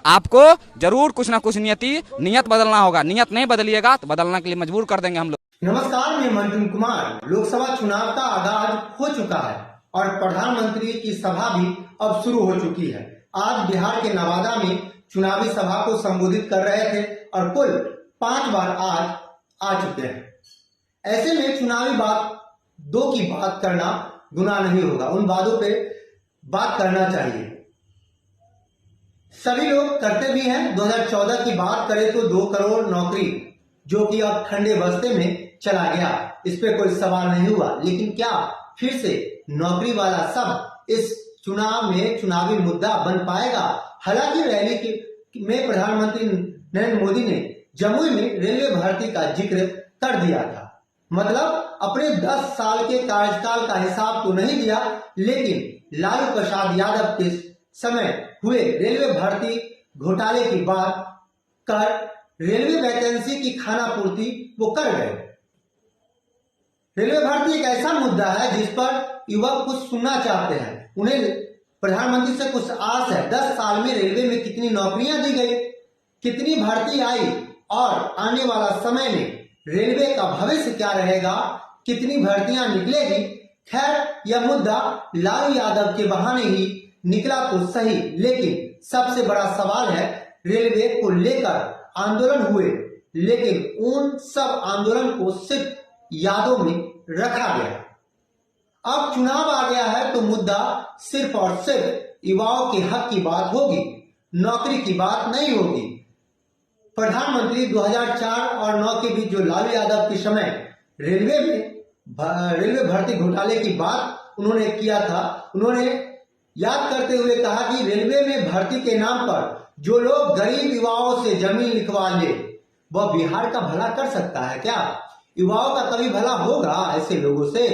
आपको जरूर कुछ ना कुछ नियत बदलना होगा। नियत नहीं बदलिएगा तो बदलने के लिए मजबूर कर देंगे हम लोग। नमस्कार, मैं मंटू कुमार। लोकसभा चुनाव का आगाज हो चुका है और प्रधानमंत्री की सभा भी अब शुरू हो चुकी है। आज बिहार के नवादा में चुनावी सभा को संबोधित कर रहे थे और कुल 5 बार आज आ चुके हैं। ऐसे में चुनावी दो की बात करना गुनाह नहीं होगा, उन वादों पे बात करना चाहिए। सभी लोग करते भी हैं। 2014 की बात करें तो 2 करोड़ नौकरी जो कि अब ठंडे बस्ते में चला गया, इस पे कोई सवाल नहीं हुआ। लेकिन क्या फिर से नौकरी वाला सब इस चुनाव में चुनावी मुद्दा बन पाएगा? हालांकि रैली में प्रधानमंत्री नरेंद्र मोदी ने जमुई में रेलवे भर्ती का जिक्र कर दिया था। मतलब अपने 10 साल के कार्यकाल का हिसाब तो नहीं दिया, लेकिन लालू प्रसाद यादव के समय हुए रेलवे भर्ती घोटाले की बात कर रेलवे वैकेंसी की खानापूर्ति वो कर गए। रेलवे भर्ती एक ऐसा मुद्दा है जिस पर युवक कुछ सुनना चाहते हैं। उन्हें प्रधानमंत्री से कुछ आस है। 10 साल में रेलवे में कितनी नौकरियां दी गई, कितनी भर्ती आई और आने वाला समय में रेलवे का भविष्य क्या रहेगा, कितनी भर्तियां निकलेगी। खैर, यह मुद्दा लालू यादव के बहाने ही निकला तो सही, लेकिन सबसे बड़ा सवाल है रेलवे को लेकर आंदोलन हुए, लेकिन उन सब आंदोलन को सिर्फ यादों में रखा गया। अब चुनाव आ गया है तो मुद्दा सिर्फ और सिर्फ युवाओं के हक की बात होगी, नौकरी की बात नहीं होगी। प्रधानमंत्री 2004 और 9 के बीच जो लालू यादव के समय रेलवे भर्ती घोटाले की बात उन्होंने किया था, उन्होंने याद करते हुए कहा कि रेलवे में भर्ती के नाम पर जो लोग गरीब युवाओं से जमीन लिखवा ले वह बिहार का भला कर सकता है क्या? युवाओं का कभी भला होगा ऐसे लोगों से?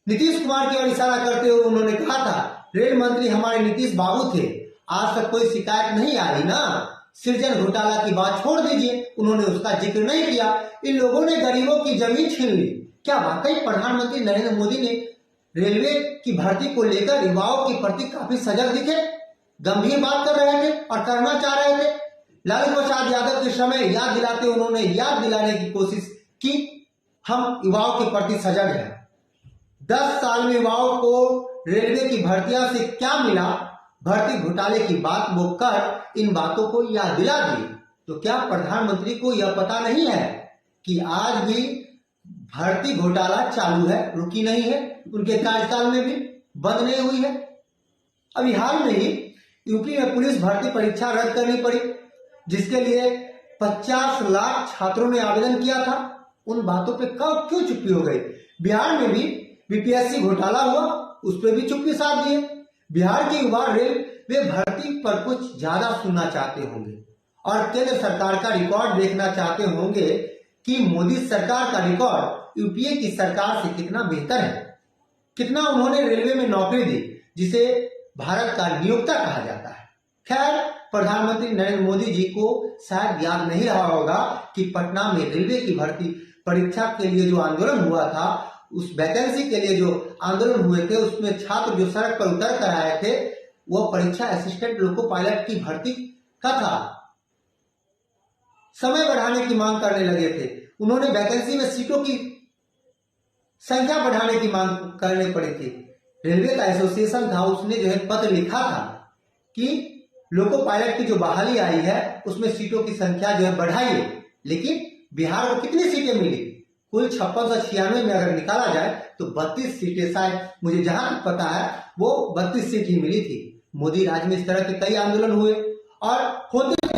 नीतीश कुमार की ओर इशारा करते हुए उन्होंने कहा था, रेल मंत्री हमारे नीतीश बाबू थे, आज तक कोई शिकायत नहीं आई ना। सृजन घोटाला की बात छोड़ दीजिए, उन्होंने उसका जिक्र नहीं किया। इन लोगों ने गरीबों की जमीन छीन ली। क्या वाकई प्रधानमंत्री नरेंद्र मोदी ने रेलवे की भर्ती को लेकर युवाओं के प्रति काफी सजग दिखे, गंभीर बात कर रहे थे और करना चाह रहे थे? लालू प्रसाद यादव के समय उन्होंने याद दिलाने की कोशिश की, हम युवाओं के प्रति सजग हैं। 10 साल में युवाओं को रेलवे की भर्तियां से क्या मिला, भर्ती घोटाले की बात वो कर इन बातों को याद दिला दी। तो क्या प्रधानमंत्री को यह पता नहीं है कि आज भी भर्ती घोटाला चालू है, रुकी नहीं है, उनके कार्यकाल में भी बंद नहीं हुई है? अभी हाल में ही यूपी में पुलिस भर्ती परीक्षा रद्द करनी पड़ी, जिसके लिए 50 लाख छात्रों ने आवेदन किया था। उन बातों पे कब क्यों चुप्पी हो गई? बिहार में भी बीपीएससी घोटाला हुआ, उस पर भी चुप्पी साध दिए। बिहार के युवा रेलवे भर्ती पर कुछ ज्यादा सुनना चाहते होंगे और केंद्र सरकार का रिकॉर्ड देखना चाहते होंगे कि मोदी सरकार का रिकॉर्ड यूपीए की सरकार से कितना बेहतर है, कितना उन्होंने रेलवे में नौकरी दी जिसे भारत का नियोक्ता कहा जाता है। खैर, प्रधानमंत्री नरेंद्र मोदी जी को शायद याद नहीं रहा होगा कि पटना में रेलवे की भर्ती परीक्षा के लिए जो आंदोलन हुआ था, उस वैकेंसी के लिए जो आंदोलन हुए थे, उसमें छात्र जो सड़क पर उतर कर आए थे वो परीक्षा असिस्टेंट लोको पायलट की भर्ती का था। समय बढ़ाने की मांग करने लगे थे, उन्होंने वैकेंसी में सीटों की संख्या बढ़ाने की मांग करनी पड़ी थी। रेलवे का एसोसिएशन था, उसने जो है पत्र लिखा था कि लोको पायलट की जो बहाली आई है उसमें सीटों की संख्या जो है बढ़ाइए। लेकिन बिहार को कितनी सीटें मिली? कुल 5696 में अगर निकाला जाए तो 32 सीटें, शायद मुझे जहां तक पता है वो 32 सीट ही मिली थी। मोदी राज में इस तरह के कई आंदोलन हुए और होते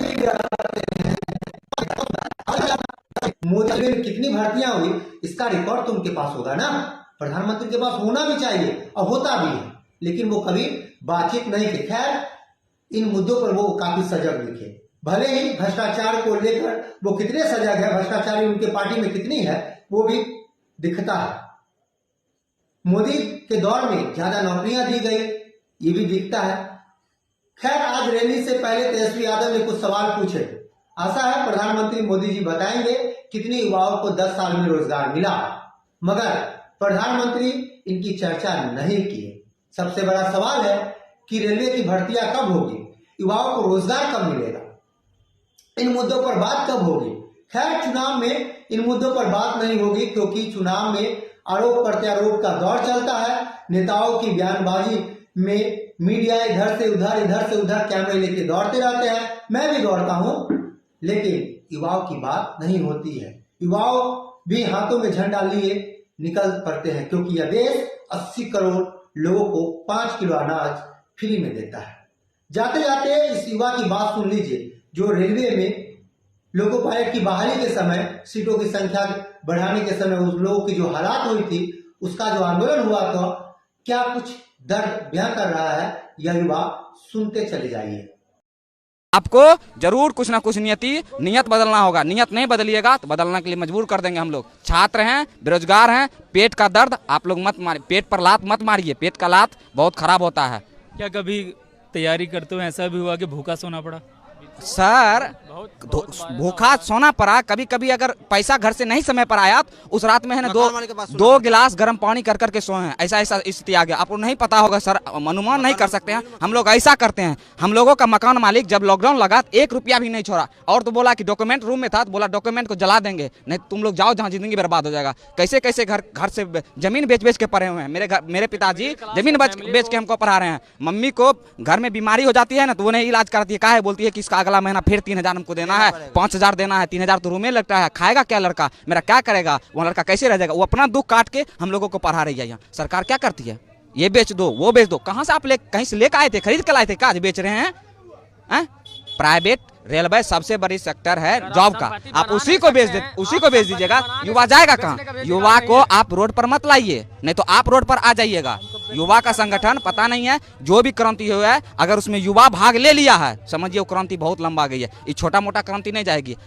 मोदी में कितनी भर्तियां हुई इसका रिकॉर्ड तो उनके पास होगा ना, प्रधानमंत्री के पास होना भी चाहिए और होता भी है, लेकिन वो कभी बातचीत नहीं की। खैर, इन मुद्दों पर वो काफी सजग दिखे। भले ही भ्रष्टाचार को लेकर वो कितने सजग है, भ्रष्टाचारी उनके पार्टी में कितनी है वो भी दिखता है। मोदी के दौर में ज्यादा नौकरियां दी गई, ये भी दिखता है। खैर, आज रैली से पहले तेजस्वी यादव ने कुछ सवाल पूछे। आशा है प्रधानमंत्री मोदी जी बताएंगे कितने युवाओं को 10 साल में रोजगार मिला, मगर प्रधानमंत्री इनकी चर्चा नहीं किए। सबसे बड़ा सवाल है कि रेलवे की भर्तियां कब होगी, युवाओं को रोजगार कब मिलेगा, इन मुद्दों पर बात कब होगी। खैर, चुनाव में इन मुद्दों पर बात नहीं होगी, क्योंकि चुनाव में आरोप प्रत्यारोप का दौर चलता है। नेताओं की बयानबाजी में मीडिया इधर से उधर कैमरे लेके दौड़ते रहते हैं। मैं भी दौड़ता हूं, लेकिन युवाओं की बात नहीं होती है। युवाओं भी हाथों में झंडा लिए निकल पड़ते हैं, क्योंकि यह देश 80 करोड़ लोगों को 5 किलो अनाज फ्री में देता है। जाते जाते इस युवा की बात सुन लीजिए, जो रेलवे में लोको पायलट की बहाली के समय सीटों की संख्या बढ़ाने के समय उस लोगों की जो हालात हुई थी, उसका जो आंदोलन हुआ था, क्या कुछ दर्द बयां कर रहा है, यह युवा सुनते चले जाइए। आपको जरूर कुछ ना कुछ नियत बदलना होगा। नियत नहीं बदलिएगा तो बदलने के लिए मजबूर कर देंगे हम लोग। छात्र हैं, बेरोजगार हैं, पेट का दर्द आप लोग मत मारिए, पेट पर लात मत मारिए, पेट का लात बहुत खराब होता है। क्या कभी तैयारी करते हुए ऐसा भी हुआ कि भूखा सोना पड़ा? सर, भूखा सोना पड़ा। कभी कभी अगर पैसा घर से नहीं समय पर आया तो उस रात में है ना दो गिलास गर्म पानी कर करके सोए हैं। ऐसा स्थिति आ गया। आपको नहीं पता होगा सर, अनुमान नहीं कर सकते हैं। हम लोग ऐसा करते हैं। हम लोगों का मकान मालिक जब लॉकडाउन लगा 1 रुपया भी नहीं छोड़ा, और तो बोला कि डॉक्यूमेंट रूम में था, तो बोला डॉक्यूमेंट को जला देंगे, नहीं तुम लोग जाओ जहाँ जिंदगी बर्बाद हो जाएगा। कैसे कैसे घर से जमीन बेच के पढ़े हुए हैं। मेरे पिताजी जमीन बेच के हमको पढ़ा रहे हैं। मम्मी को घर में बीमारी हो जाती है ना, तो वो नहीं इलाज कराती है। क्या है, बोलती है कि इसका अगला महीना फिर 3000 हमको देना है, 5000 देना है। 3000 तो रूम में लगता है, खाएगा क्या लड़का, मेरा क्या करेगा, वो लड़का कैसे रह जाएगा। वो अपना दुख काट के हम लोगों को पढ़ा रही है। यहाँ सरकार क्या करती है, ये बेच दो वो बेच दो। कहाँ से आप कहीं से लेकर आए थे, खरीद कर लाए थे, क्या बेच रहे हैं? प्राइवेट रेलवे सबसे बड़ी सेक्टर है जॉब का, आप उसी को बेच दीजिएगा। युवा जाएगा कहाँ? युवा को आप रोड पर मत लाइए, नहीं तो आप रोड पर आ जाइएगा। युवा का संगठन पता नहीं है, जो भी क्रांति हुआ है, अगर उसमें युवा भाग ले लिया है, समझिए वो क्रांति बहुत लंबा गई है। ये छोटा मोटा क्रांति नहीं जाएगी।